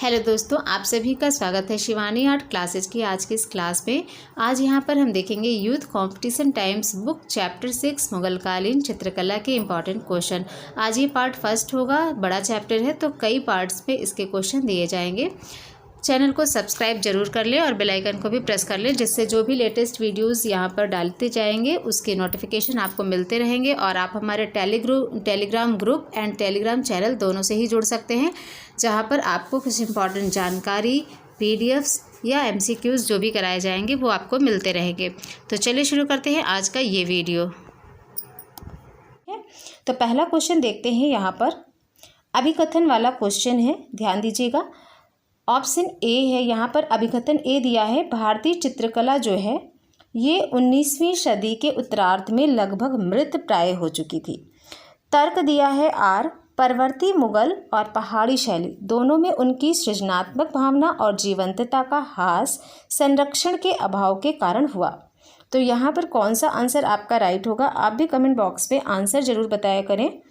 Hello दोस्तों, आप सभी का स्वागत है शिवानी आर्ट क्लासेस की आज की इस क्लास में। आज यहाँ पर हम देखेंगे youth competition times book chapter 6 मुगलकालीन चित्रकला के इम्पॉर्टेंट क्वेश्चन। आज ये पार्ट फर्स्ट होगा, बड़ा चैप्टर है तो कई पार्ट्स में इसके क्वेश्चन दिए जाएंगे। चैनल को सब्सक्राइब जरूर कर लें और बेल आइकन को भी प्रेस कर लें, जिससे जो भी लेटेस्ट वीडियोस यहाँ पर डालते जाएंगे उसके नोटिफिकेशन आपको मिलते रहेंगे। और आप हमारे Telegram group and Telegram channel दोनों से ही जुड़ सकते हैं, जहाँ पर आपको कुछ इंपॉर्टेंट जानकारी, पीडीएफ्स या एमसीक्यूज़ जो भी कराए जाएंगे वो आपको मिलते रहेंगे। तो चलिए शुरू करते हैं आज का ये वीडियो। तो पहला क्वेश्चन देखते हैं। यहाँ पर अभिकथन वाला क्वेश्चन है, ध्यान दीजिएगा। ऑप्शन ए है, यहाँ पर अभिकथन ए दिया है, भारतीय चित्रकला जो है ये 19वीं सदी के उत्तरार्ध में लगभग मृत प्राय हो चुकी थी। तर्क दिया है आर, परवर्ती मुगल और पहाड़ी शैली दोनों में उनकी सृजनात्मक भावना और जीवंतता का ह्रास संरक्षण के अभाव के कारण हुआ। तो यहाँ पर कौन सा आंसर आपका राइट होगा, आप भी कमेंट बॉक्स में आंसर जरूर बताया करें।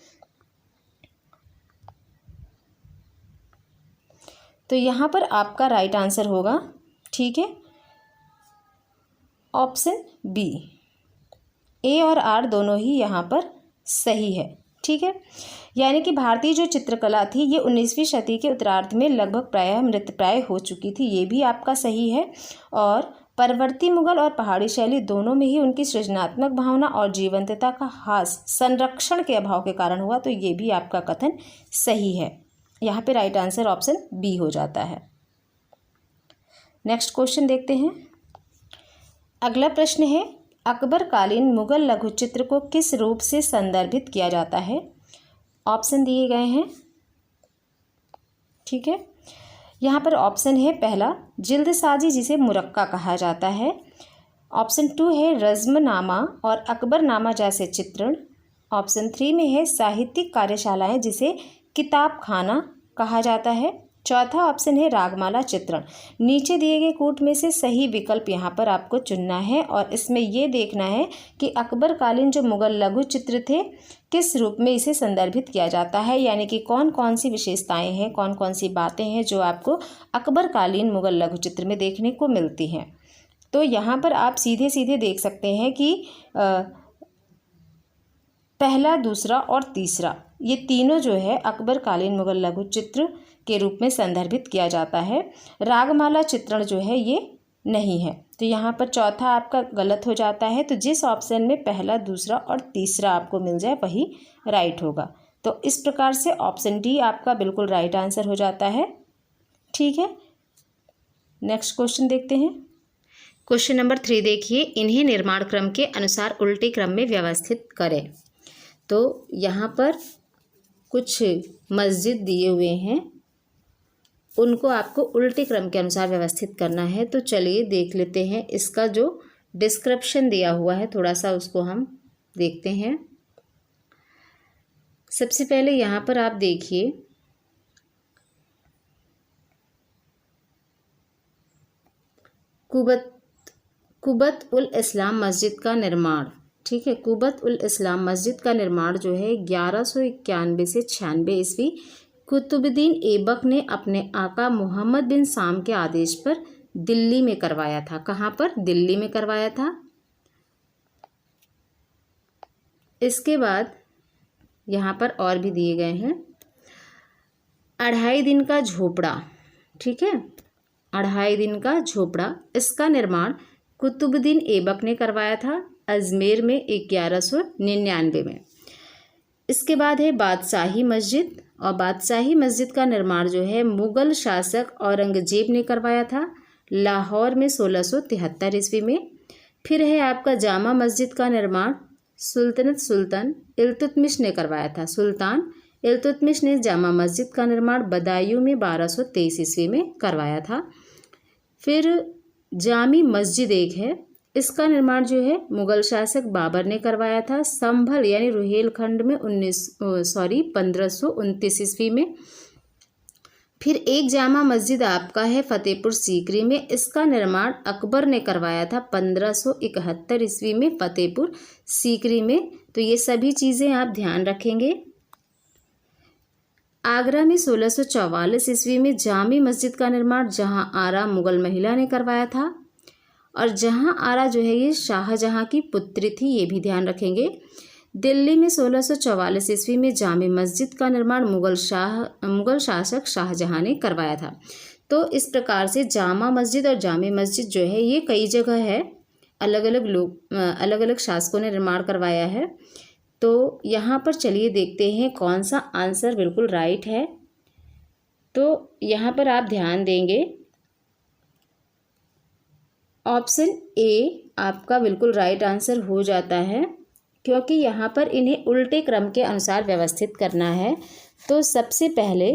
तो यहाँ पर आपका राइट आंसर होगा, ठीक है, ऑप्शन बी। ए और आर दोनों ही यहाँ पर सही है, ठीक है। यानी कि भारतीय जो चित्रकला थी ये 19वीं शताब्दी के उत्तरार्ध में लगभग प्रायः मृतप्राय हो चुकी थी, ये भी आपका सही है। और परवर्ती मुगल और पहाड़ी शैली दोनों में ही उनकी सृजनात्मक भावना और जीवंतता का ह्रास संरक्षण के अभाव के कारण हुआ, तो ये भी आपका कथन सही है। यहाँ पे राइट आंसर ऑप्शन बी हो जाता है। नेक्स्ट क्वेश्चन देखते हैं। अगला प्रश्न है, अकबरकालीन मुगल लघु चित्र को किस रूप से संदर्भित किया जाता है। ऑप्शन दिए गए हैं, ठीक है। यहाँ पर ऑप्शन है पहला जिल्दसाजी, जिसे मुरक्का कहा जाता है। ऑप्शन 2 है रज़्मनामा और अकबरनामा जैसे चित्रण। ऑप्शन 3 में है साहित्यिक कार्यशालाएं, जिसे किताब खाना कहा जाता है। चौथा ऑप्शन है रागमाला चित्रण। नीचे दिए गए कूट में से सही विकल्प यहाँ पर आपको चुनना है और इसमें ये देखना है कि अकबरकालीन जो मुगल लघु चित्र थे किस रूप में इसे संदर्भित किया जाता है, यानी कि कौन कौन सी विशेषताएं हैं, कौन कौन सी बातें हैं जो आपको अकबरकालीन मुगल लघु चित्र में देखने को मिलती हैं। तो यहाँ पर आप सीधे सीधे देख सकते हैं कि पहला, दूसरा और तीसरा ये तीनों जो है अकबरकालीन मुगल लघु चित्र के रूप में संदर्भित किया जाता है। रागमाला चित्रण जो है ये नहीं है, तो यहाँ पर चौथा आपका गलत हो जाता है। तो जिस ऑप्शन में पहला, दूसरा और तीसरा आपको मिल जाए वही राइट होगा। तो इस प्रकार से ऑप्शन डी आपका बिल्कुल राइट आंसर हो जाता है, ठीक है। नेक्स्ट क्वेश्चन देखते हैं। क्वेश्चन नंबर 3 देखिए, इन्हें निर्माण क्रम के अनुसार उल्टे क्रम में व्यवस्थित करें। तो यहाँ पर कुछ मस्जिद दिए हुए हैं, उनको आपको उल्टे क्रम के अनुसार व्यवस्थित करना है। तो चलिए देख लेते हैं, इसका जो डिस्क्रिप्शन दिया हुआ है थोड़ा सा उसको हम देखते हैं। सबसे पहले यहाँ पर आप देखिए, कुबत उल इस्लाम मस्जिद का निर्माण, ठीक है। कुबत उल इस्लाम मस्जिद का निर्माण जो है 1191 से 96 ईस्वी कुतुबुद्दीन ऐबक ने अपने आका मोहम्मद बिन साम के आदेश पर दिल्ली में करवाया था। कहाँ पर? दिल्ली में करवाया था। इसके बाद यहाँ पर और भी दिए गए हैं। 2.5 दिन का झोपड़ा, ठीक है, 2.5 दिन का झोपड़ा, इसका निर्माण कुतुबुद्दीन ऐबक ने करवाया था अजमेर में 1199 में। इसके बाद है बादशाही मस्जिद, और बादशाही मस्जिद का निर्माण जो है मुगल शासक औरंगजेब ने करवाया था लाहौर में 1673 ईस्वी में। फिर है आपका जामा मस्जिद का निर्माण सुल्तान इल्तुतमिश ने करवाया था। सुल्तान इल्तुतमिश ने जामा मस्जिद का निर्माण बदायूं में 1223 ईस्वी में करवाया था। फिर जामी मस्जिद एक है, इसका निर्माण जो है मुगल शासक बाबर ने करवाया था संभल यानी रुहेलखंड में 1529 ईस्वी में। फिर एक जामा मस्जिद आपका है फतेहपुर सीकरी में, इसका निर्माण अकबर ने करवाया था 1571 ईस्वी में फतेहपुर सीकरी में। तो ये सभी चीज़ें आप ध्यान रखेंगे। आगरा में 1644 ईस्वी में जामी मस्जिद का निर्माण जहां आरा मुगल महिला ने करवाया था, और जहां आरा जो है ये शाहजहां की पुत्री थी, ये भी ध्यान रखेंगे। दिल्ली में 1644 ईस्वी में जामी मस्जिद का निर्माण मुगल शासक शाहजहां ने करवाया था। तो इस प्रकार से जामा मस्जिद और जामी मस्जिद जो है ये कई जगह है, अलग अलग शासकों ने निर्माण करवाया है। तो यहाँ पर चलिए देखते हैं कौन सा आंसर बिल्कुल राइट है। तो यहाँ पर आप ध्यान देंगे, ऑप्शन ए आपका बिल्कुल राइट आंसर हो जाता है, क्योंकि यहाँ पर इन्हें उल्टे क्रम के अनुसार व्यवस्थित करना है। तो सबसे पहले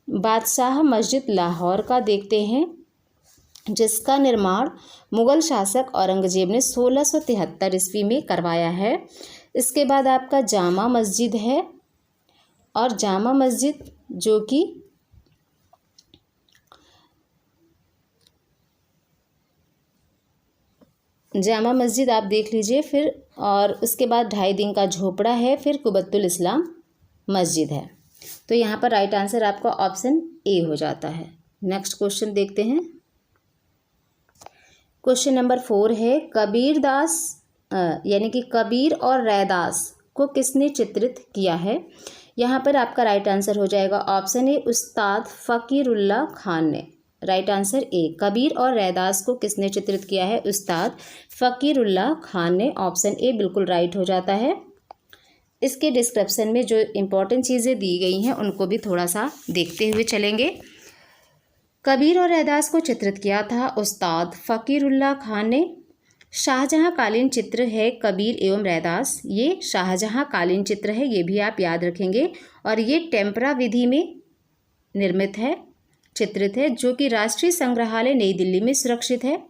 बादशाह मस्जिद लाहौर का देखते हैं, जिसका निर्माण मुगल शासक औरंगजेब ने 1673 ईस्वी में करवाया है। इसके बाद आपका जामा मस्जिद है, और जामा मस्जिद जो कि जामा मस्जिद आप देख लीजिए फिर, और उसके बाद 2.5 दिन का झोपड़ा है, फिर कुबतुल इस्लाम मस्जिद है। तो यहाँ पर राइट आंसर आपका ऑप्शन ए हो जाता है। नेक्स्ट क्वेश्चन देखते हैं। क्वेश्चन नंबर 4 है, कबीरदास यानी कि कबीर और रैदास को किसने चित्रित किया है? यहाँ पर आपका राइट आंसर हो जाएगा ऑप्शन ए, उस्ताद फ़कीरुल्लाह खान ने। राइट आंसर ए, कबीर और रैदास को किसने चित्रित किया है? उस्ताद फ़कीरुल्लाह खान ने। ऑप्शन ए बिल्कुल राइट हो जाता है। इसके डिस्क्रिप्शन में जो इम्पोर्टेंट चीज़ें दी गई हैं उनको भी थोड़ा सा देखते हुए चलेंगे। कबीर और रैदास को चित्रित किया था उस्ताद फ़कीरुल्लाह खान ने। शाहजहां कालीन चित्र है कबीर एवं रैदास, ये शाहजहां कालीन चित्र है, ये भी आप याद रखेंगे। और ये टेम्परा विधि में निर्मित है, चित्रित है, जो कि राष्ट्रीय संग्रहालय नई दिल्ली में सुरक्षित है।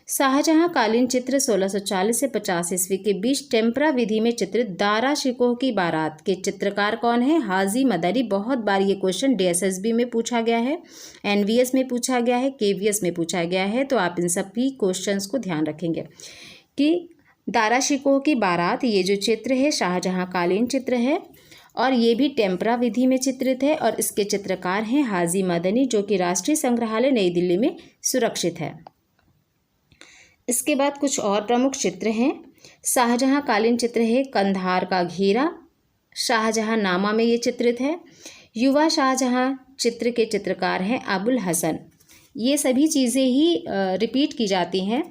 शाहजहां कालीन चित्र 1640 से 50 ईस्वी के बीच टेम्परा विधि में चित्रित दारा शिकोह की बारात के चित्रकार कौन है? हाजी मदनी। बहुत बार ये क्वेश्चन DSSB में पूछा गया है, NVS में पूछा गया है, KVS में पूछा गया है। तो आप इन सभी क्वेश्चंस को ध्यान रखेंगे कि दारा शिकोह की बारात ये जो चित्र है शाहजहां कालीन चित्र है, और ये भी टेम्परा विधि में चित्रित है, और इसके चित्रकार हैं हाजी मदनी, जो कि राष्ट्रीय संग्रहालय नई दिल्ली में सुरक्षित है। इसके बाद कुछ और प्रमुख चित्र हैं। शाहजहां कालीन चित्र है कंधार का घेरा, शाहजहां नामा में ये चित्रित है। युवा शाहजहां चित्र के चित्रकार हैं अबुल हसन। ये सभी चीज़ें ही रिपीट की जाती हैं,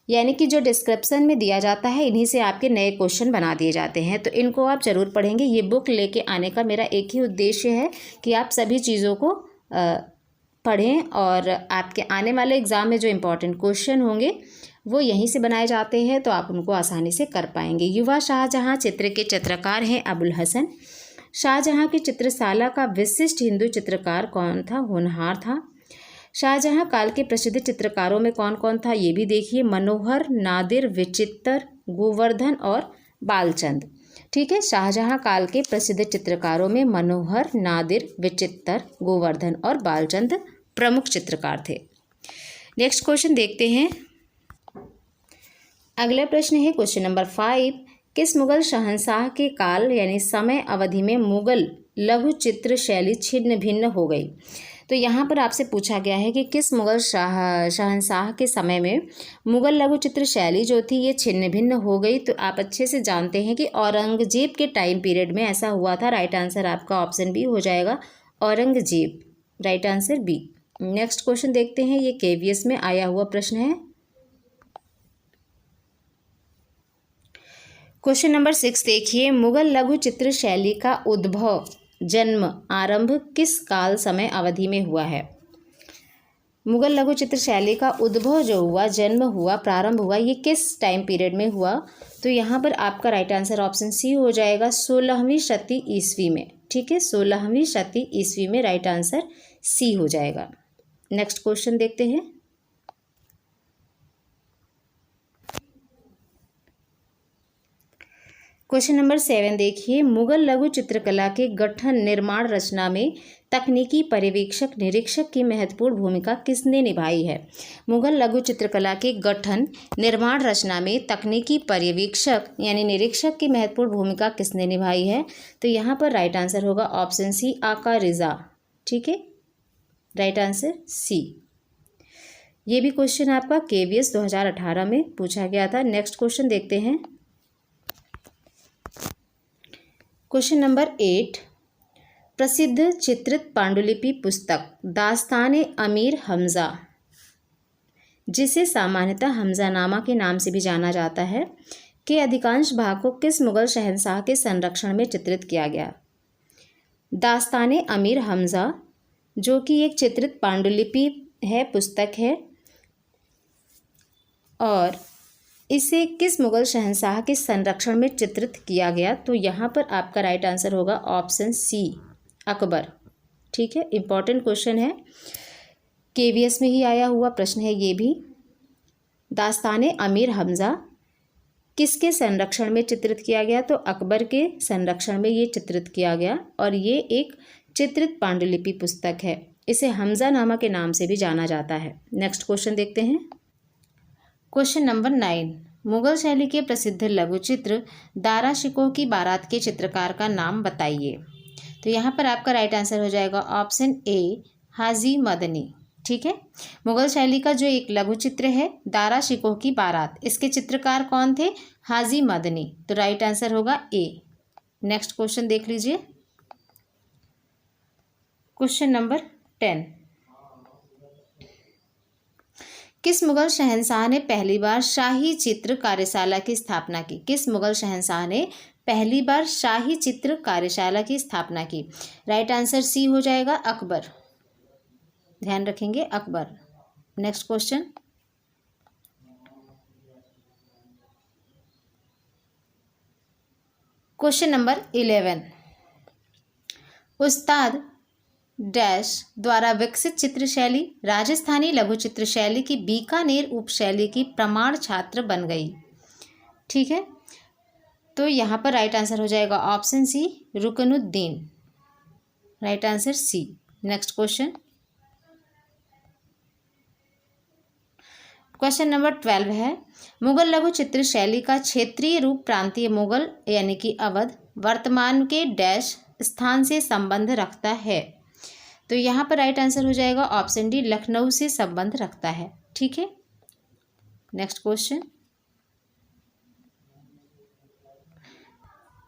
यानी कि जो डिस्क्रिप्शन में दिया जाता है इन्हीं से आपके नए क्वेश्चन बना दिए जाते हैं। तो इनको आप ज़रूर पढ़ेंगे। ये बुक लेके आने का मेरा एक ही उद्देश्य है कि आप सभी चीज़ों को पढ़ें, और आपके आने वाले एग्ज़ाम में जो इम्पोर्टेंट क्वेश्चन होंगे वो यहीं से बनाए जाते हैं, तो आप उनको आसानी से कर पाएंगे। युवा शाहजहां चित्र के चित्रकार हैं अबुल हसन। शाहजहां की चित्रशाला का विशिष्ट हिंदू चित्रकार कौन था? होनहार था। शाहजहां काल के प्रसिद्ध चित्रकारों में कौन कौन था ये भी देखिए, मनोहर, नादिर, विचित्र, गोवर्धन और बालचंद। ठीक है, शाहजहां काल के प्रसिद्ध चित्रकारों में मनोहर, नादिर, विचित्र, गोवर्धन और बालचंद प्रमुख चित्रकार थे। नेक्स्ट क्वेश्चन देखते हैं। अगला प्रश्न है क्वेश्चन नंबर 5, किस मुगल शहंशाह के काल यानी समय अवधि में मुगल लघु चित्र शैली छिन्न भिन्न हो गई? तो यहाँ पर आपसे पूछा गया है कि किस मुगल शहंशाह के समय में मुगल लघु चित्र शैली जो थी ये छिन्न भिन्न हो गई। तो आप अच्छे से जानते हैं कि औरंगजेब के टाइम पीरियड में ऐसा हुआ था। राइट आंसर आपका ऑप्शन बी हो जाएगा, Aurangzeb. Right answer B. Next question देखते हैं, ये KVS में आया हुआ प्रश्न है। क्वेश्चन नंबर 6 देखिए, मुगल लघु चित्र शैली का उद्भव, जन्म, आरंभ किस काल समय अवधि में हुआ है? मुगल लघु चित्र शैली का उद्भव जो हुआ, जन्म हुआ, प्रारंभ हुआ, ये किस टाइम पीरियड में हुआ? तो यहाँ पर आपका राइट आंसर ऑप्शन सी हो जाएगा, 16वीं शती ईस्वी में। ठीक है, 16वीं शती ईस्वी में राइट आंसर सी हो जाएगा। नेक्स्ट क्वेश्चन देखते हैं। क्वेश्चन नंबर 7 देखिए, मुगल लघु चित्रकला के गठन निर्माण रचना में तकनीकी पर्यवेक्षक निरीक्षक की महत्वपूर्ण भूमिका किसने निभाई है? मुगल लघु चित्रकला के गठन निर्माण रचना में तकनीकी पर्यवेक्षक यानी निरीक्षक की महत्वपूर्ण भूमिका किसने निभाई है? तो यहाँ पर राइट आंसर होगा ऑप्शन सी, आका रिजा। ठीक है, राइट आंसर सी। ये भी क्वेश्चन आपका KVS 2018 में पूछा गया था। नेक्स्ट क्वेश्चन देखते हैं। क्वेश्चन नंबर 8, प्रसिद्ध चित्रित पांडुलिपि पुस्तक दास्तान अमीर हमजा, जिसे सामान्यतः हमजानामा के नाम से भी जाना जाता है, के अधिकांश भाग को किस मुगल शहंशाह के संरक्षण में चित्रित किया गया? दास्तान अमीर हमजा जो कि एक चित्रित पांडुलिपि है, पुस्तक है, और इसे किस मुगल शहंशाह के संरक्षण में चित्रित किया गया? तो यहाँ पर आपका राइट आंसर होगा ऑप्शन सी, अकबर। ठीक है, इम्पॉर्टेंट क्वेश्चन है, KVS में ही आया हुआ प्रश्न है ये भी। दास्तान अमीर हमजा किसके संरक्षण में चित्रित किया गया? तो अकबर के संरक्षण में ये चित्रित किया गया, और ये एक चित्रित पांडुलिपि पुस्तक है। इसे हमजानामा के नाम से भी जाना जाता है। नेक्स्ट क्वेश्चन देखते हैं। क्वेश्चन नंबर 9, मुगल शैली के प्रसिद्ध लघु चित्र दारा शिकोह की बारात के चित्रकार का नाम बताइए। तो यहाँ पर आपका राइट आंसर हो जाएगा ऑप्शन ए, हाजी मदनी। ठीक है, मुगल शैली का जो एक लघु चित्र है दारा शिकोह की बारात, इसके चित्रकार कौन थे? हाजी मदनी। तो राइट आंसर होगा ए। नेक्स्ट क्वेश्चन देख लीजिए। क्वेश्चन नंबर 10, किस मुगल शहंशाह ने पहली बार शाही चित्र कार्यशाला की स्थापना की? किस मुगल शहंशाह ने पहली बार शाही चित्र कार्यशाला की स्थापना की? राइट आंसर सी हो जाएगा, अकबर। ध्यान रखेंगे, Akbar. Next question. Question number 11, उस्ताद डैश द्वारा विकसित चित्रशैली राजस्थानी लघु चित्रशैली की बीकानेर उपशैली की प्रमाण छात्र बन गई। ठीक है, तो यहाँ पर राइट आंसर हो जाएगा option C, Ruknuddin. Right answer C. Next question. Question number 12 है, मुगल लघु चित्र शैली का क्षेत्रीय रूप प्रांतीय मुगल यानी कि अवध वर्तमान के डैश स्थान से संबंध रखता है? तो यहाँ पर राइट आंसर हो जाएगा ऑप्शन डी, लखनऊ से संबंध रखता है। ठीक है, नेक्स्ट क्वेश्चन।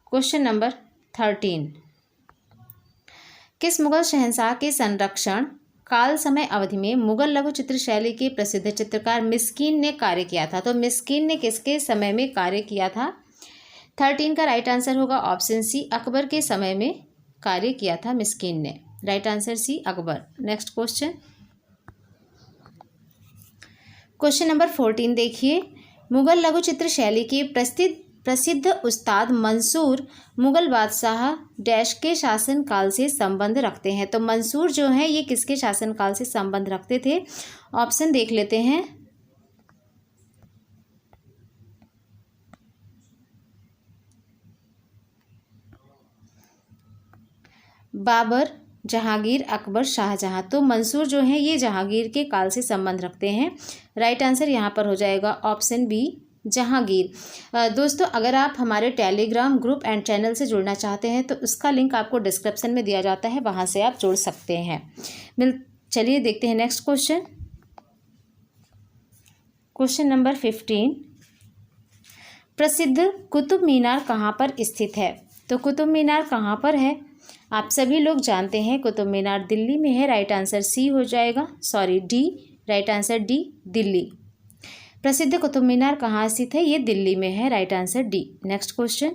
क्वेश्चन नंबर 13, किस मुगल शहंशाह के संरक्षण काल समय अवधि में मुगल लघु चित्र शैली के प्रसिद्ध चित्रकार मिस्कीन ने कार्य किया था? तो मिस्कीन ने किसके समय में कार्य किया था? 13 का राइट आंसर होगा ऑप्शन सी, अकबर के समय में कार्य किया था मिस्कीन ने। Right answer C, Akbar. Next question. Question number 14 देखिए, मुगल लघु चित्र शैली के प्रसिद्ध उस्ताद मंसूर मुगल बादशाह डैश के शासन काल से संबंध रखते हैं? तो मंसूर जो है ये किसके शासन काल से संबंध रखते थे? ऑप्शन देख लेते हैं। बाबर, जहांगीर, अकबर, शाहजहां। तो मंसूर जो है ये जहांगीर के काल से संबंध रखते हैं। राइट आंसर यहाँ पर हो जाएगा ऑप्शन बी, जहांगीर। दोस्तों, अगर आप हमारे टेलीग्राम ग्रुप एंड चैनल से जुड़ना चाहते हैं तो उसका लिंक आपको डिस्क्रिप्शन में दिया जाता है, वहाँ से आप जुड़ सकते हैं। चलिए देखते हैं नेक्स्ट क्वेश्चन। क्वेश्चन नंबर 15, प्रसिद्ध कुतुब मीनार कहाँ पर स्थित है? तो कुतुब मीनार कहाँ पर है? आप सभी लोग जानते हैं कुतुब मीनार दिल्ली में है। राइट आंसर सी हो जाएगा, sorry D. Right answer D, Delhi. प्रसिद्ध कुतुब मीनार कहाँ स्थित है? ये दिल्ली में है। Right answer D. Next question.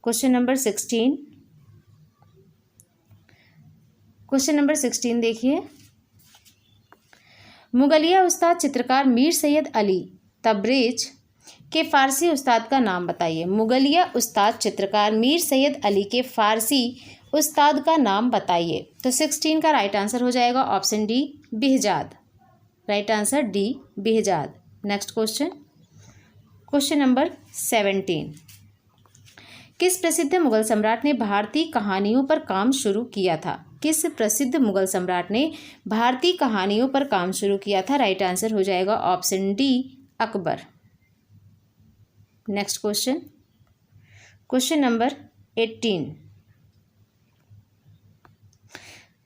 Question number 16। Question number 16 देखिए, मुगलिया उस्ताद चित्रकार मीर सैयद अली तबरेज के फारसी उस्ताद का नाम बताइए। मुगलिया उस्ताद चित्रकार मीर सैयद अली के फारसी उस्ताद का नाम बताइए। तो 16 का राइट आंसर हो जाएगा option D, Behzad. Right answer D, Behzad. Next question. Question number 17। किस प्रसिद्ध मुगल सम्राट ने भारतीय कहानियों पर काम शुरू किया था? किस प्रसिद्ध मुगल सम्राट ने भारतीय कहानियों पर काम शुरू किया था? राइट आंसर हो जाएगा option D, Akbar. Next question, question number 18।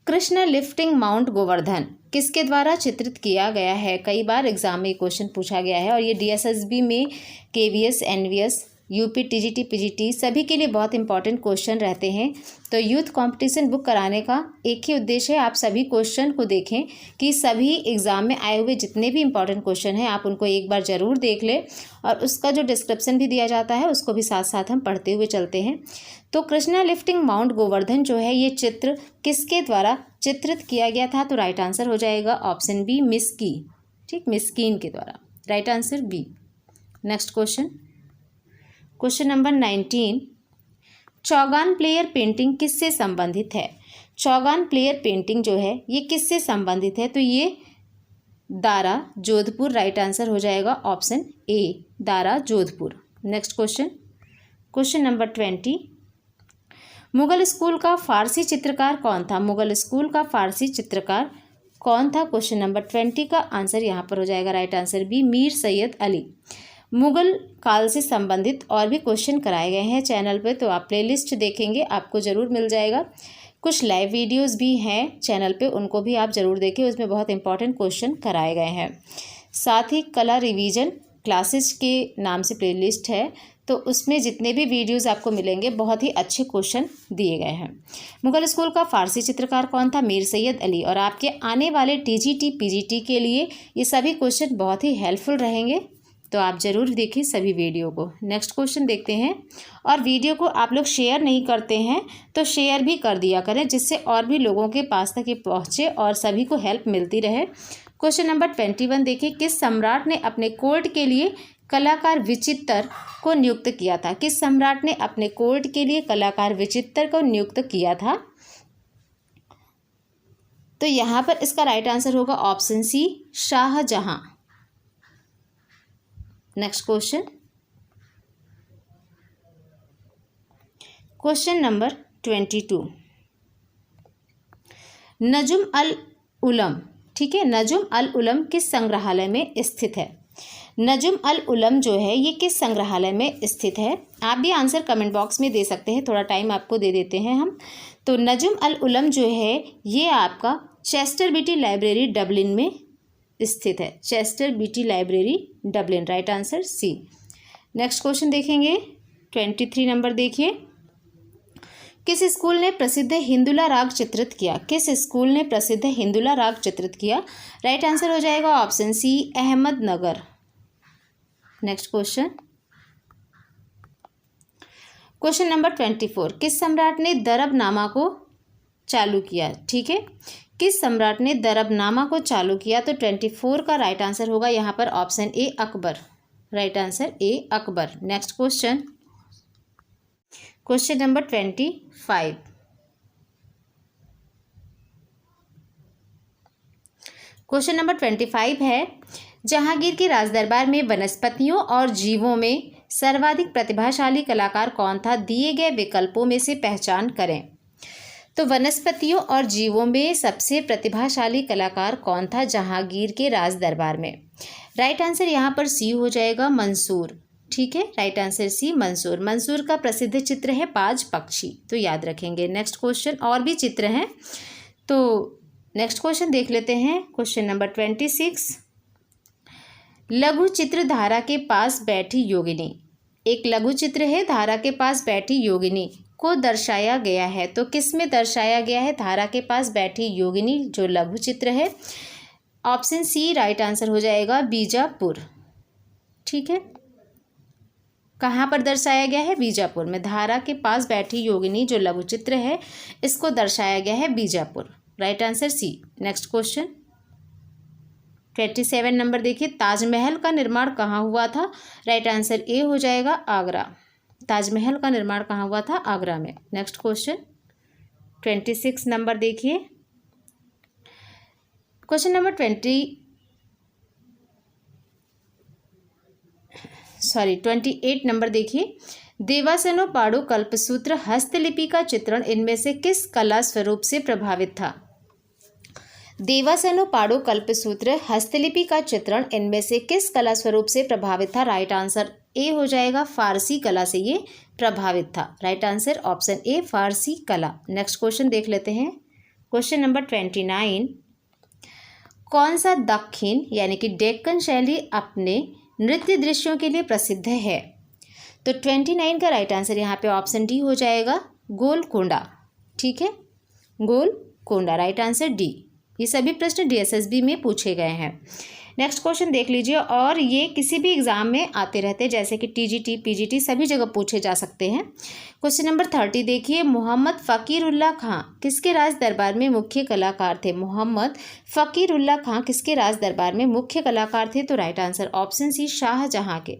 Krishna lifting mount Govardhan किसके द्वारा चित्रित किया गया है? कई बार एग्जाम में क्वेश्चन पूछा गया है और ये DSSB में KVS, NVS, UP, TGT, PGT सभी के लिए बहुत इंपॉर्टेंट क्वेश्चन रहते हैं। तो यूथ कंपटीशन बुक कराने का एक ही उद्देश्य है, आप सभी क्वेश्चन को देखें कि सभी एग्ज़ाम में आए हुए जितने भी इंपॉर्टेंट क्वेश्चन हैं आप उनको एक बार ज़रूर देख लें और उसका जो डिस्क्रिप्शन भी दिया जाता है उसको भी साथ साथ हम पढ़ते हुए चलते हैं। तो कृष्णा लिफ्टिंग माउंट गोवर्धन जो है ये चित्र किसके द्वारा चित्रित किया गया था? तो राइट आंसर हो जाएगा ऑप्शन बी, मिस्की। ठीक, मिस्कीन के द्वारा, right answer B. Next question, question number 19। Chaugan player painting किससे संबंधित है? चौगान प्लेयर पेंटिंग जो है ये किससे संबंधित है? तो ये दारा, जोधपुर, राइट आंसर हो जाएगा ऑप्शन ए, Dara, Jodhpur. Next question, question number 20। Mughal school का फारसी चित्रकार कौन था? मुगल स्कूल का फारसी चित्रकार कौन था? क्वेश्चन नंबर 20 का आंसर यहाँ पर हो जाएगा right answer B, Mir Syed Ali. Mughal काल से संबंधित और भी क्वेश्चन कराए गए हैं चैनल पे, तो आप प्लेलिस्ट देखेंगे आपको ज़रूर मिल जाएगा। कुछ लाइव वीडियोस भी हैं चैनल पे, उनको भी आप ज़रूर देखें, उसमें बहुत इंपॉर्टेंट क्वेश्चन कराए गए हैं। साथ ही कला रिवीजन क्लासेस के नाम से प्लेलिस्ट है, तो उसमें जितने भी वीडियोस आपको मिलेंगे बहुत ही अच्छे क्वेश्चन दिए गए हैं। मुगल स्कूल का फारसी चित्रकार कौन था? मीर सैयद अली। और आपके आने वाले TGT, PGT के लिए ये सभी क्वेश्चन बहुत ही हेल्पफुल रहेंगे, तो आप ज़रूर देखिए सभी वीडियो को। नेक्स्ट क्वेश्चन देखते हैं। और वीडियो को आप लोग शेयर नहीं करते हैं तो शेयर भी कर दिया करें, जिससे और भी लोगों के पास तक ये पहुँचे और सभी को हेल्प मिलती रहे। क्वेश्चन नंबर 21 देखिए, किस सम्राट ने अपने कोर्ट के लिए कलाकार विचित्र को नियुक्त किया था? किस सम्राट ने अपने कोर्ट के लिए कलाकार विचित्र को नियुक्त किया था? तो यहाँ पर इसका राइट आंसर होगा option C, Shahjahan. Next question, question number 22। Nujum al Ulum, ठीक है, नजुम अल उलम किस संग्रहालय में स्थित है? नजुम अल उलम जो है ये किस संग्रहालय में स्थित है? आप भी आंसर कमेंट बॉक्स में दे सकते हैं, थोड़ा टाइम आपको दे देते हैं हम। तो नजुम अल उलम जो है ये आपका चेस्टर बीटी लाइब्रेरी डबलिन में स्थित है। Chester Beatty library Dublin, right answer C. Next question देखेंगे, 23 नंबर देखिए, किस स्कूल ने प्रसिद्ध हिंदुला राग चित्रित किया? किस स्कूल ने प्रसिद्ध हिंदुला राग चित्रित किया? राइट आंसर हो जाएगा option C, Ahmednagar. Next question, question number 24। किस सम्राट ने दरबनामा को चालू किया? ठीक है, किस सम्राट ने दरबनामा को चालू किया? तो 24 का राइट आंसर होगा यहाँ पर option A, Akbar, right answer A, Akbar. Next question, question number 25। Question number 25 है, जहांगीर के राजदरबार में वनस्पतियों और जीवों में सर्वाधिक प्रतिभाशाली कलाकार कौन था? दिए गए विकल्पों में से पहचान करें। तो वनस्पतियों और जीवों में सबसे प्रतिभाशाली कलाकार कौन था जहांगीर के राजदरबार में? राइट आंसर यहाँ पर सी हो जाएगा, मंसूर। ठीक है, right answer C, Mansur. Mansur का प्रसिद्ध चित्र है बाज पक्षी, तो याद रखेंगे। नेक्स्ट क्वेश्चन, और भी चित्र हैं, तो नेक्स्ट क्वेश्चन देख लेते हैं। Question number 26। लघु चित्र धारा के पास बैठी योगिनी, एक लघु चित्र है धारा के पास बैठी योगिनी को दर्शाया गया है, तो किस में दर्शाया गया है धारा के पास बैठी योगिनी जो लघु चित्र है? ऑप्शन सी राइट आंसर हो जाएगा, बीजापुर। ठीक है, कहाँ पर दर्शाया गया है? बीजापुर में। धारा के पास बैठी योगिनी जो लघु चित्र है इसको दर्शाया गया है Bijapur, right answer C. Next question 27 number देखिए, ताजमहल का निर्माण कहाँ हुआ था? राइट आंसर ए हो जाएगा, आगरा। ताजमहल का निर्माण कहाँ हुआ था? आगरा में। नेक्स्ट क्वेश्चन 26 नंबर देखिए, क्वेश्चन नंबर 28 नंबर देखिए, देवासनो पाड़ो कल्पसूत्र हस्तलिपि का चित्रण इनमें से किस कला स्वरूप से प्रभावित था? देवासनो पाड़ो कल्पसूत्र हस्तलिपि का चित्रण इनमें से किस कला स्वरूप से प्रभावित था? राइट आंसर ए हो जाएगा, फारसी कला से ये प्रभावित था। राइट आंसर ऑप्शन ए, फारसी कला। नेक्स्ट क्वेश्चन देख लेते हैं। क्वेश्चन नंबर 29, कौन सा दक्षिण यानी कि डेक्कन शैली अपने नृत्य दृश्यों के लिए प्रसिद्ध है? तो 29 का राइट आंसर यहाँ पे ऑप्शन डी हो जाएगा, गोलकोंडा। ठीक है, गोलकोंडा, राइट आंसर डी। ये सभी प्रश्न डीएसएसबी में पूछे गए हैं। नेक्स्ट क्वेश्चन देख लीजिए, और ये किसी भी एग्जाम में आते रहते हैं, जैसे कि टीजीटी, पीजीटी सभी जगह पूछे जा सकते हैं। क्वेश्चन नंबर 30 देखिए, मोहम्मद फ़कीरुल्लाह खां किसके राज दरबार में मुख्य कलाकार थे? मोहम्मद फ़कीरुल्लाह खां किसके राज दरबार में मुख्य कलाकार थे? तो right answer option C, Shah Jahan के।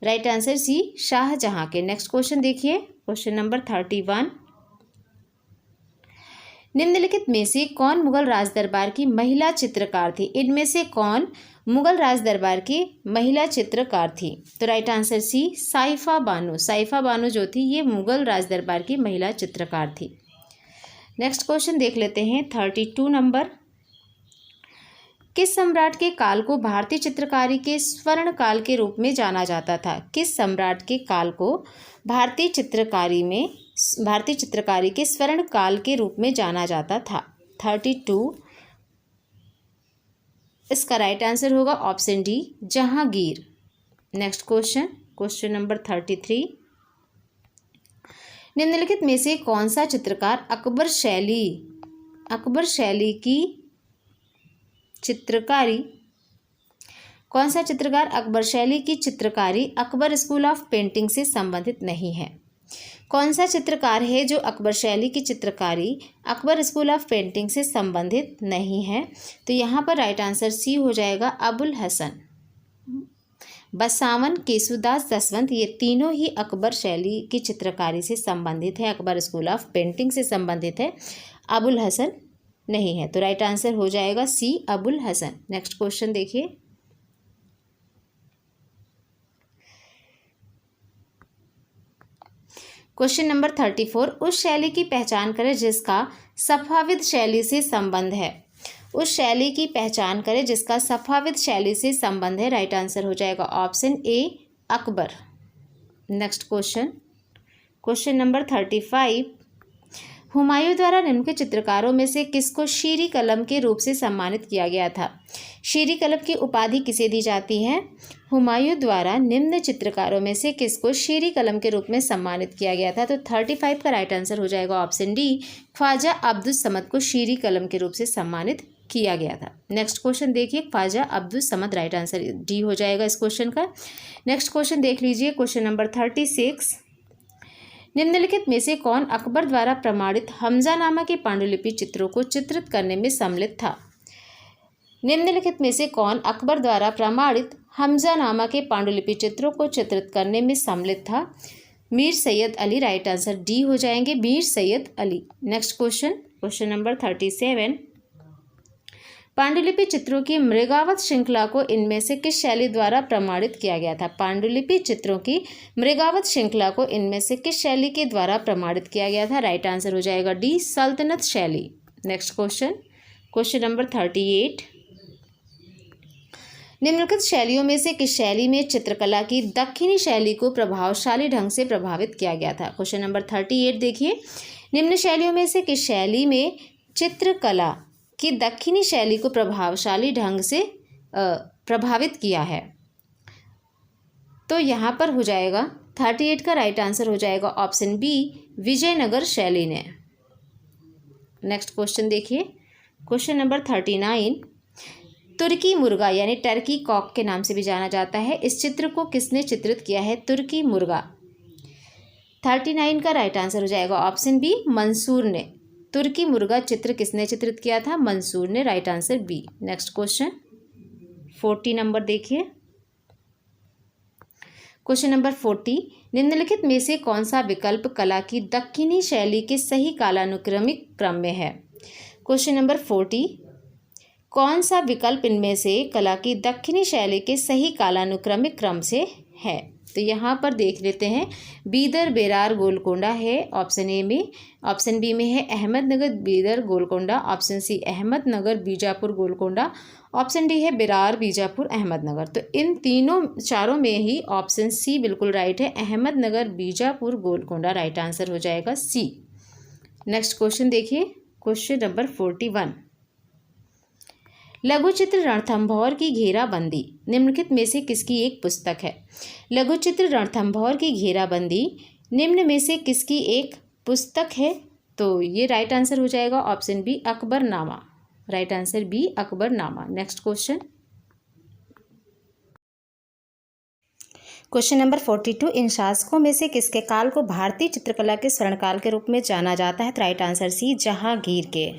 राइट आंसर सी, शाहजहां के। नेक्स्ट क्वेश्चन देखिए, क्वेश्चन नंबर 31, निम्नलिखित में से कौन मुगल राज दरबार की महिला चित्रकार थी? इनमें से कौन मुगल राज दरबार की महिला चित्रकार थी? तो right answer C, Saifa Bano. Saifa Bano जो थी ये मुगल राज दरबार की महिला चित्रकार थी। नेक्स्ट क्वेश्चन देख लेते हैं 32 नंबर, किस सम्राट के काल को भारतीय चित्रकारी के स्वर्ण काल के रूप में जाना जाता था? किस सम्राट के काल को भारतीय चित्रकारी के स्वर्ण काल के रूप में जाना जाता था? 32, इसका राइट आंसर होगा option D, Jahangir. Next question, question number 33, निम्नलिखित में से कौन सा चित्रकार अकबर शैली की चित्रकारी अकबर स्कूल ऑफ पेंटिंग से संबंधित नहीं है? कौन सा चित्रकार है जो अकबर शैली की चित्रकारी अकबर स्कूल ऑफ पेंटिंग से संबंधित नहीं है? तो यहाँ पर राइट आंसर सी हो जाएगा, अबुल हसन। बसावन, केशुदास, जसवंत ये तीनों ही अकबर शैली की चित्रकारी से संबंधित है, अकबर स्कूल ऑफ पेंटिंग से संबंधित है, अबुल हसन नहीं है। तो राइट आंसर हो जाएगा सी, अबुल हसन। नेक्स्ट क्वेश्चन देखिए, क्वेश्चन नंबर 34, उस शैली की पहचान करें जिसका सफ़ाविद शैली से संबंध है। उस शैली की पहचान करें जिसका सफ़ाविद शैली से संबंध है। राइट आंसर हो जाएगा ऑप्शन ए, Akbar. Next question, question number 35, Humayun द्वारा निम्नलिखित चित्रकारों में से किसको शीरी कलम के रूप से सम्मानित किया गया था? शीरी कलम की उपाधि किसे दी जाती है? हुमायूं द्वारा निम्न चित्रकारों में से किसको शीरी कलम के रूप में सम्मानित किया गया था? तो 35 का राइट आंसर हो जाएगा ऑप्शन डी, ख्वाजा अब्दुल समद को शीरी कलम के रूप से सम्मानित किया गया था। नेक्स्ट क्वेश्चन देखिए, Khwaja Abdul Samad, right answer D हो जाएगा इस क्वेश्चन का। नेक्स्ट क्वेश्चन देख लीजिए, क्वेश्चन नंबर 36, निम्नलिखित में से कौन अकबर द्वारा प्रमाणित हमजानामा के पांडुलिपि चित्रों को चित्रित करने में सम्मिलित था? निम्नलिखित में से कौन अकबर द्वारा प्रमाणित हमजानामा के पांडुलिपि चित्रों को चित्रित करने में सम्मिलित था? Mir Syed Ali, right answer D हो जाएंगे, Mir Syed Ali. Next question, question number 37, पांडुलिपि चित्रों की मृगावत श्रृंखला को इनमें से किस शैली द्वारा प्रमाणित किया गया था? पांडुलिपि चित्रों की मृगावत श्रृंखला को इनमें से किस शैली के द्वारा प्रमाणित किया गया था? राइट आंसर हो जाएगा डी, सल्तनत शैली। नेक्स्ट क्वेश्चन, क्वेश्चन नंबर 38, निम्नलिखित शैलियों में से किस शैली में चित्रकला की दक्षिणी शैली को प्रभावशाली ढंग से प्रभावित किया गया था? क्वेश्चन नंबर 38 देखिए, निम्न शैलियों में से किस शैली में चित्रकला की दक्षिणी शैली को प्रभावशाली ढंग से प्रभावित किया है? तो यहाँ पर हो जाएगा 38 का राइट आंसर हो जाएगा ऑप्शन बी, विजयनगर शैली ने। नेक्स्ट क्वेश्चन देखिए, क्वेश्चन नंबर 39, तुर्की मुर्गा यानी टर्की कॉक के नाम से भी जाना जाता है, इस चित्र को किसने चित्रित किया है? तुर्की मुर्गा। 39 का राइट आंसर हो जाएगा ऑप्शन बी, मंसूर ने। तुर्की मुर्गा चित्र किसने चित्रित किया था? मंसूर ने, right answer B. Next question 40 number देखिए, क्वेश्चन नंबर 40, निम्नलिखित में से कौन सा विकल्प कला की दक्षिणी शैली के सही कालानुक्रमिक क्रम में है? क्वेश्चन नंबर 40, कौन सा विकल्प इनमें से कला की दक्षिणी शैली के सही कालानुक्रमिक क्रम से है? तो यहाँ पर देख लेते हैं, बीदर, बेरार, गोलकोंडा है ऑप्शन ए में। ऑप्शन बी में है Ahmednagar, Bidar, Golconda. Option C Ahmednagar, Bijapur, Golconda. Option D है बेरार, बीजापुर, अहमदनगर। तो इन चारों में ही ऑप्शन सी बिल्कुल राइट है, अहमदनगर, बीजापुर, गोलकोंडा। राइट आंसर हो जाएगा सी। नेक्स्ट क्वेश्चन देखिए, क्वेश्चन नंबर 41। लघुचित्र रणथंभौर की घेराबंदी निम्नलिखित में से किसकी एक पुस्तक है? लघुचित्र रणथंभौर की घेराबंदी निम्न में से किसकी एक पुस्तक है? तो ये राइट आंसर हो जाएगा option B, Akbarnama. Right answer B, Akbarnama. Next question, question number 42। इन शासकों में से किसके काल को भारतीय चित्रकला के स्वर्णकाल के रूप में जाना जाता है? तो राइट आंसर सी, जहांगीर के।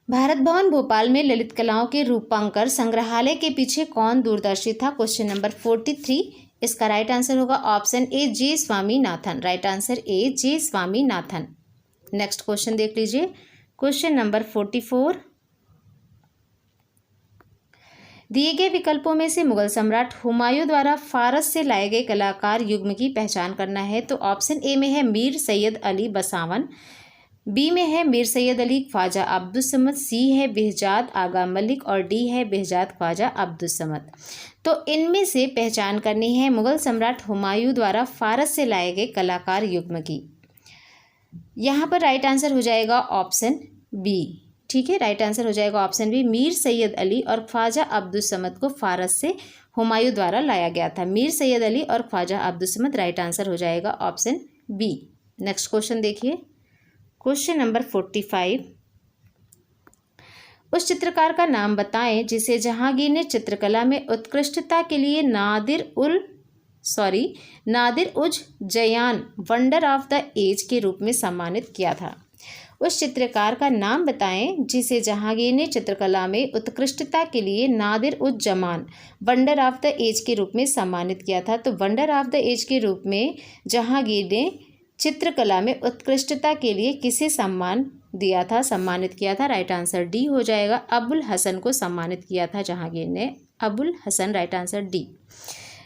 भारत भवन भोपाल में ललित कलाओं के रूपांकर संग्रहालय के पीछे कौन दूरदर्शी था? Question number 43। इसका राइट आंसर होगा option A, J Swaminathan. Right answer A, J Swaminathan. Next question देख लीजिए, क्वेश्चन नंबर 44। दिए गए विकल्पों में से मुगल सम्राट हुमायूं द्वारा फारस से लाए गए कलाकार युग्म की पहचान करना है। तो ऑप्शन ए में है मीर सैयद अली बसावन, बी में है मीर सैयद अली ख्वाजा अब्दुस्समद, सी है बेहजाद आगा मलिक और डी है बेहजाद ख्वाजा अब्दुस्समद। तो इनमें से पहचान करनी है मुगल सम्राट हुमायूं द्वारा फारस से लाए गए कलाकार युग्म की। यहाँ पर राइट आंसर हो जाएगा ऑप्शन बी। ठीक है, राइट आंसर हो जाएगा ऑप्शन बी, मीर सैयद अली और ख्वाजा अब्दुस्समद को फारस से हुमायूं द्वारा लाया गया था। मीर सैयद अली और ख्वाजा अब्दुस्समद। राइट आंसर हो जाएगा ऑप्शन बी। नेक्स्ट क्वेश्चन देखिए, क्वेश्चन नंबर 45। उस चित्रकार का नाम बताएं जिसे जहांगीर ने चित्रकला में उत्कृष्टता के लिए नादिर उज जयान वंडर ऑफ द एज के रूप में सम्मानित किया था। उस चित्रकार का नाम बताएं जिसे जहांगीर ने चित्रकला में उत्कृष्टता के लिए Nadir uz Zaman wonder of the age के रूप में सम्मानित किया था। तो वंडर ऑफ द एज के रूप में जहांगीर ने चित्रकला में उत्कृष्टता के लिए किसे सम्मानित किया था? राइट आंसर डी हो जाएगा, अबुल हसन को सम्मानित किया था जहांगीर ने, Abul Hasan. Right answer D.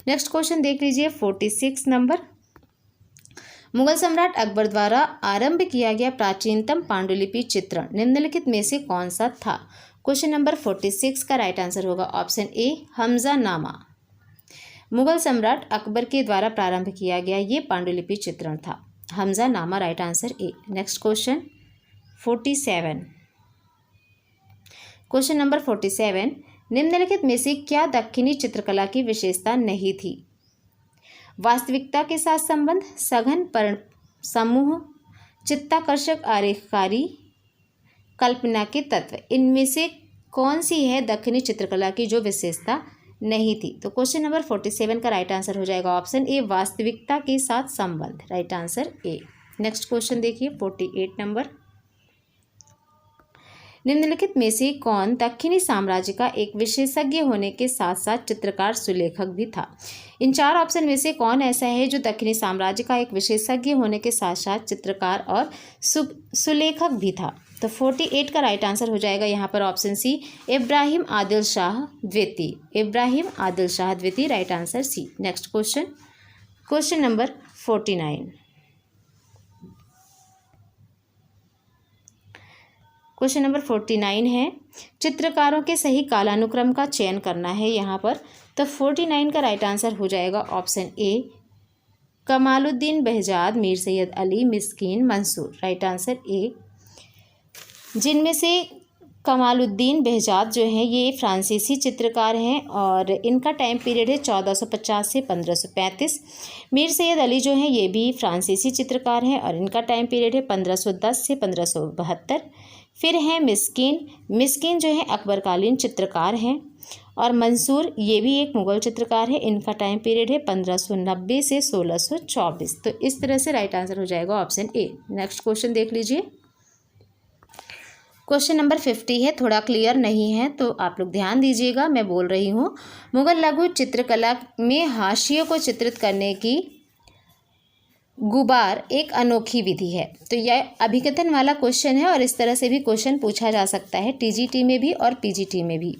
Next question देख लीजिए, 46 नंबर। मुगल सम्राट अकबर द्वारा आरंभ किया गया प्राचीनतम पांडुलिपि चित्रण निम्नलिखित में से कौन सा था? क्वेश्चन नंबर 46 का राइट आंसर होगा ऑप्शन ए, हमजा नामा। मुगल सम्राट अकबर के द्वारा प्रारंभ किया गया ये पांडुलिपि चित्रण था, हमजा नामा। राइट आंसर ए। Next question 47। Question number 47। निम्नलिखित में से क्या दक्षिणी चित्रकला की विशेषता नहीं थी? वास्तविकता के साथ संबंध, सघन पर्ण समूह, चित्ताकर्षक आरेखकारी, कल्पना के तत्व। इनमें से कौन सी है दक्षिणी चित्रकला की जो विशेषता नहीं थी? तो क्वेश्चन नंबर 47 का राइट आंसर हो जाएगा ऑप्शन ए, वास्तविकता के साथ संबंध। राइट आंसर ए। नेक्स्ट क्वेश्चन देखिए, 48 नंबर। निम्नलिखित में से कौन दक्षिणी साम्राज्य का एक विशेषज्ञ होने के साथ साथ चित्रकार सुलेखक भी था? इन चार ऑप्शन में से कौन ऐसा है जो दक्षिणी साम्राज्य का एक विशेषज्ञ होने के साथ साथ चित्रकार और सुलेखक भी था? तो 48 का राइट आंसर हो जाएगा यहाँ पर ऑप्शन सी, इब्राहिम आदिल शाह द्वितीय। इब्राहिम आदिल शाह द्वितीय। Right answer C. Next question, question number 49। Question number 49 है, चित्रकारों के सही कालानुक्रम का चयन करना है यहाँ पर। तो 49 का राइट आंसर हो जाएगा option A, Kamaluddin Behzad, Mir Syed Ali, Miskin, Mansur. Right answer A. जिनमें से कमालुद्दीन बेहजाद जो हैं ये फ्रांसीसी चित्रकार हैं और इनका टाइम पीरियड है 1450 से 1535। मीर सैयद अली जो हैं ये भी फ्रांसीसी चित्रकार हैं और इनका टाइम पीरियड है 1510 से 1572। फिर हैं मिस्कीन जो है अकबरकालीन चित्रकार हैं और मंसूर ये भी एक मुग़ल चित्रकार है, इनका टाइम पीरियड है 1590 से 1624। तो इस तरह से राइट आंसर हो जाएगा ऑप्शन ए। नेक्स्ट क्वेश्चन देख लीजिए, क्वेश्चन नंबर 50 है, थोड़ा क्लियर नहीं है तो आप लोग ध्यान दीजिएगा, मैं बोल रही हूँ। मुग़ल लघु चित्रकला में हाशियों को चित्रित करने की गुबार एक अनोखी विधि है। तो यह अभिकथन वाला क्वेश्चन है और इस तरह से भी क्वेश्चन पूछा जा सकता है टीजीटी में भी और पीजीटी में भी।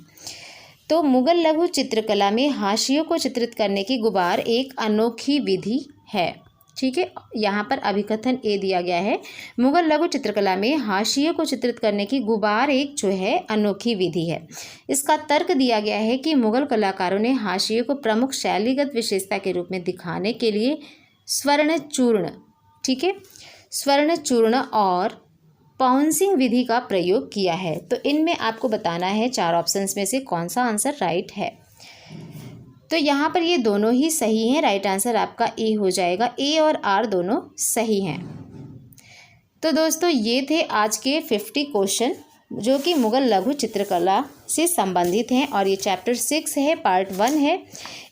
तो मुगल लघु चित्रकला में हाशियों को चित्रित करने की गुबार एक अनोखी विधि है। ठीक है, यहाँ पर अभिकथन ए दिया गया है, मुगल लघु चित्रकला में हाशियों को चित्रित करने की गुबार एक जो है अनोखी विधि है। इसका तर्क दिया गया है कि मुगल कलाकारों ने हाशियों को प्रमुख शैलीगत विशेषता के रूप में दिखाने के लिए स्वर्ण चूर्ण, ठीक है, स्वर्ण चूर्ण और पाउंसिंग विधि का प्रयोग किया है। तो इनमें आपको बताना है 4 ऑप्शंस में से कौन सा आंसर राइट है। तो यहाँ पर ये दोनों ही सही हैं, राइट आंसर आपका ए हो जाएगा। ए और आर दोनों सही हैं। तो दोस्तों ये थे आज के 50 क्वेश्चन जो कि मुगल लघु चित्रकला से संबंधित हैं और ये चैप्टर 6 है, पार्ट 1 है।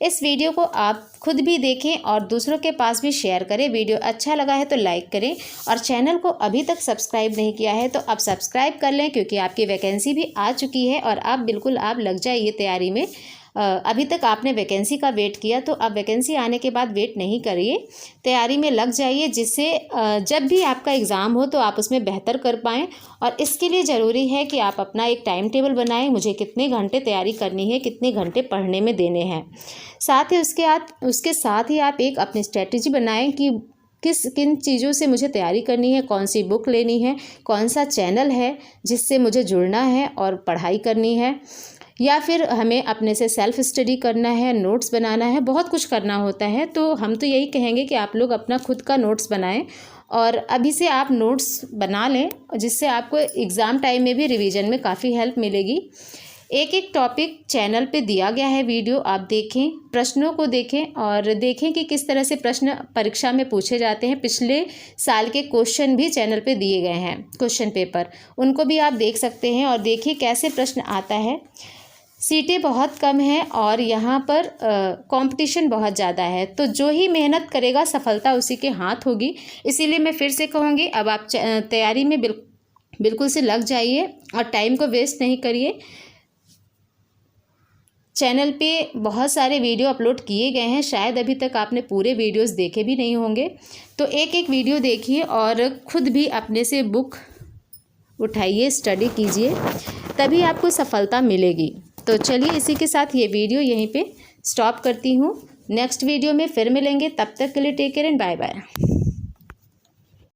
इस वीडियो को आप खुद भी देखें और दूसरों के पास भी शेयर करें। वीडियो अच्छा लगा है तो लाइक करें और चैनल को अभी तक सब्सक्राइब नहीं किया है तो आप सब्सक्राइब कर लें, क्योंकि आपकी वैकेंसी भी आ चुकी है और आप लग जाइए तैयारी में। अभी तक आपने वैकेंसी का वेट किया तो अब वैकेंसी आने के बाद वेट नहीं करिए, तैयारी में लग जाइए, जिससे जब भी आपका एग्ज़ाम हो तो आप उसमें बेहतर कर पाएँ। और इसके लिए ज़रूरी है कि आप अपना एक टाइम टेबल बनाएं, मुझे कितने घंटे तैयारी करनी है, कितने घंटे पढ़ने में देने हैं। साथ ही उसके साथ ही आप एक अपनी स्ट्रेटजी बनाएं कि किन चीज़ों से मुझे तैयारी करनी है, कौन सी बुक लेनी है, कौन सा चैनल है जिससे मुझे जुड़ना है और पढ़ाई करनी है, या फिर हमें अपने से सेल्फ स्टडी करना है, नोट्स बनाना है, बहुत कुछ करना होता है। तो हम तो यही कहेंगे कि आप लोग अपना खुद का नोट्स बनाएं और अभी से आप नोट्स बना लें, जिससे आपको एग्ज़ाम टाइम में भी रिवीजन में काफ़ी हेल्प मिलेगी। एक टॉपिक चैनल पे दिया गया है, वीडियो आप देखें, प्रश्नों को देखें और देखें कि किस तरह से प्रश्न परीक्षा में पूछे जाते हैं। पिछले साल के क्वेश्चन भी चैनल पे दिए गए हैं, क्वेश्चन पेपर, उनको भी आप देख सकते हैं और देखिए कैसे प्रश्न आता है। सीटें बहुत कम हैं और यहाँ पर कंपटीशन बहुत ज़्यादा है, तो जो ही मेहनत करेगा सफलता उसी के हाथ होगी। इसीलिए मैं फिर से कहूँगी, अब आप तैयारी में बिल्कुल से लग जाइए और टाइम को वेस्ट नहीं करिए। चैनल पे बहुत सारे वीडियो अपलोड किए गए हैं, शायद अभी तक आपने पूरे वीडियोस देखे भी नहीं होंगे, तो एक वीडियो देखिए और ख़ुद भी अपने से बुक उठाइए, स्टडी कीजिए, तभी आपको सफलता मिलेगी। तो चलिए इसी के साथ ये वीडियो यहीं पे स्टॉप करती हूँ। नेक्स्ट वीडियो में फिर मिलेंगे, तब तक के लिए take care and bye bye.